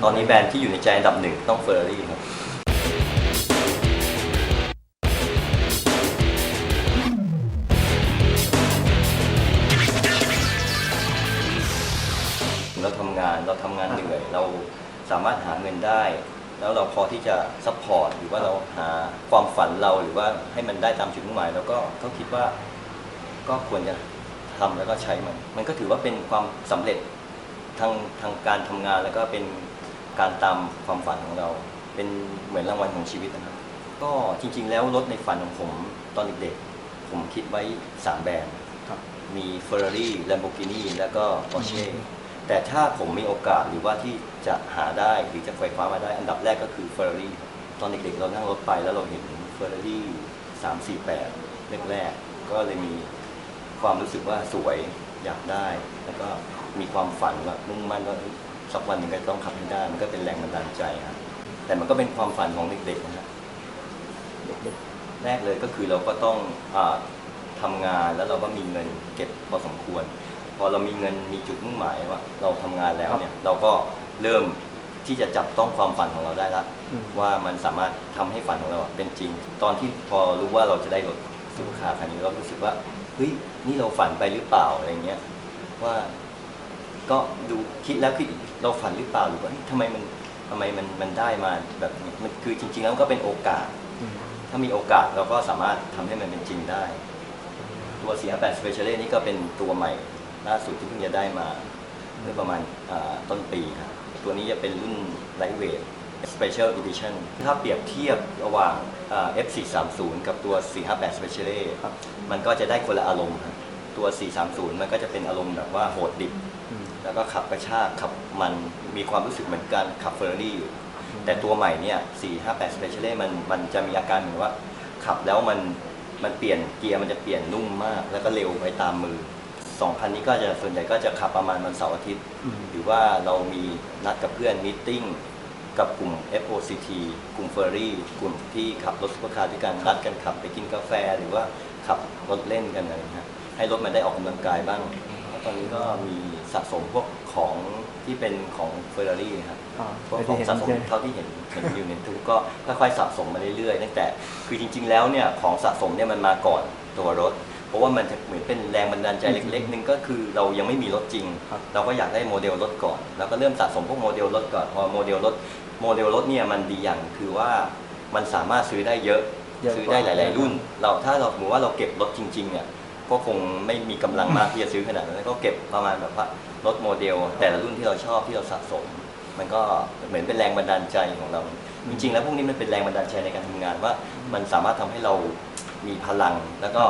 ตอนนี้แบรนด์ที่อยู่ในใจอันดับหนึ่งต้องเฟอร์รารี่ครับเราทำงานเหนื่อยเราสามารถหาเงินได้ แล้วเราพอที่จะซัพพอร์ตหรือว่าเราหาความฝันเราหรือว่าให้มันได้ตามจุดมุ่งหมายแล้วก็คิดว่าก็ควรจะทำแล้วก็ใช้มันก็ถือว่าเป็นความสำเร็จทางการทำงานแล้วก็เป็นการตามความฝันของเราเป็นเหมือนรางวัลของชีวิตนะครับก็จริงๆแล้วรถในฝันของผมตอนเด็กๆผมคิดไว้3แบรนด์มี Ferrari Lamborghini แล้วก็ Porsche แต่ถ้าผมมีโอกาสหรือว่าที่จะหาได้หรือจะไฟฟ้ามาได้อันดับแรกก็คือ Ferrari ตอนเด็กๆเรานั่งรถไปแล้วเราเห็น Ferrari 348แรกๆก็เลยมีความรู้สึกว่าสวยอยากได้แล้วก็มีความฝันว่ามุ่งมั่นว่าสักวันหนึ่งก็ต้องขับให้ได้มันก็เป็นแรงบันดาลใจครับแต่มันก็เป็นความฝันของเด็กๆนะครับแรกเลยก็คือเราก็ต้องทำงานแล้วเราก็มีเงินเก็บพอสมควรพอเรามีเงินมีจุดมุ่งหมายว่าเราทำงานแล้วเนี่ยเราก็เริ่มที่จะจับต้องความฝันของเราได้แล้วว่ามันสามารถทำให้ฝันของเราเป็นจริงตอนที่พอรู้ว่าเราจะได้รถซูเปอร์คาร์คันนี้เรารู้สึกว่าเฮ้ยนี่เราฝันไปหรือเปล่าอะไรเงี้ยว่าก็ดูคิดแล้วคิดเราฝันหรือเปล่าหรือว่าทำไมมันได้มาแบบนี้มันคือจริงๆแล้วก็เป็นโอกาสถ้ามีโอกาสเราก็สามารถทำให้มันเป็นจริงได้ตัว458 Speciale นี่ก็เป็นตัวใหม่ล่าสุดที่เพิ่งจะได้มาเมื่อประมาณต้นปีครับตัวนี้จะเป็นรุ่น Lightweight Special Edition ถ้าเปรียบเทียบระหว่างF430 กับตัว458 Speciale มันก็จะได้คนละอารมณ์ครับตัว430มันก็จะเป็นอารมณ์แบบว่าโหดดิบแล้วก็ขับกระชากขับมันมีความรู้สึกเหมือนกันขับ Ferrari อยู่แต่ตัวใหม่เนี่ย458 Speciale มันจะมีอาการเหมือนว่าขับแล้วมันเปลี่ยนเกียร์มันจะเปลี่ยนนุ่มมากแล้วก็เร็วไปตามมือ2,000นี้ก็จะส่วนใหญ่ก็จะขับประมาณวันเสาร์อาทิตย์หรือว่าเรามีนัดกับเพื่อนมีตติ้งกับกลุ่ม FOCT กลุ่ม Ferrari กลุ่มที่ขับรถซุปเปอร์คาร์ด้วยกันนัดกันขับไปกินกาแฟหรือว่าขับรถเล่นกันอะไรนะให้รถมันได้ออกกำลังกายบ้างแล้วตอนนี้ก็มีสะสมพวกของที่เป็นของ Ferrari ครับพวกของสะสมเท่าที่เห็นอยู่ในทุกก็ค่อยๆสะสมมาเรื่อยๆตั้งแต่คือจริงๆแล้วเนี่ยของสะสมเนี่ยมันมาก่อนตัวรถเพราะว่ามันจะเหมือนเป็นแรงบันดาลใจเล็กๆนึงก็คือเรายังไม่มีรถจริงเราก็อยากได้โมเดลรถก่อนแล้วก็เริ่มสะสมพวกโมเดลรถก่อนพอโมเดลรถเนี่ยมันดีอย่างคือว่ามันสามารถซื้อได้เยอะซื้อได้หลายๆรุ่นถ้าเราสมมติว่าเราเก็บรถจริงๆเนี่ยก็คงไม่มีกำลังมากที่จะซื้อขนาดนั้นก็เก็บประมาณแบบว่ารถโมเดลแต่ละรุ่นที่เราชอบที่เราสะสมมันก็เหมือนเป็นแรงบันดาลใจของเราจริงๆแล้วพวกนี้มันเป็นแรงบันดาลใจในการทำงานว่ามันสามารถทำให้เรามีพลังแล้วก็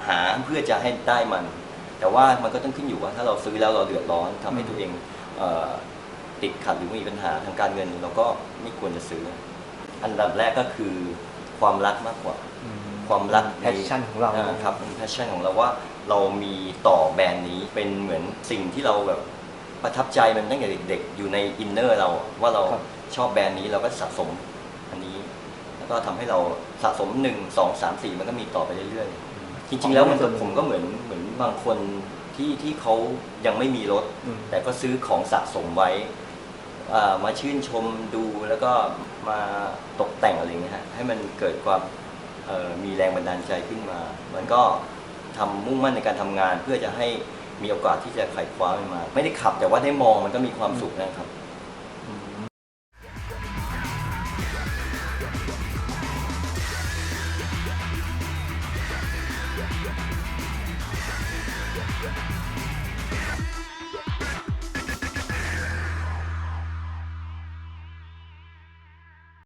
หาเพื่อจะให้ได้มันแต่ว่ามันก็ต้องขึ้นอยู่ว่าถ้าเราซื้อแล้วเราเดือดร้อนทำให้ตัวเองติดขัดหรือมีปัญหาทางการเงินเราก็ไม่ควรจะซื้ออันดับแรกก็คือความรักมากกว่าความรักแพชชั่นของเราครับเป็นแพชชั่นของเราว่าเรามีต่อแบรนด์นี้เป็นเหมือนสิ่งที่เราแบบประทับใจมันตั้งแต่เด็กๆอยู่ในอินเนอร์เราว่าเราชอบแบรนด์นี้เราก็สะสมอันนี้แล้วก็ทำให้เราสะสม1 2 3 4มันก็มีต่อไปเรื่อยๆจริงๆแล้วผมก็เหมือนบางคนที่เขายังไม่มีรถแต่ก็ซื้อของสะสมไว้มาชื่นชมดูแล้วก็มาตกแต่งอะไรเงี้ยฮะให้มันเกิดความมีแรงบันดาลใจขึ้นมามันก็ทำมุ่งมั่นในการทำงานเพื่อจะให้มีโอกาสที่จะไขว่คว้ามันมาไม่ได้ขับแต่ว่าได้มองมันก็มีความสุขนะครับ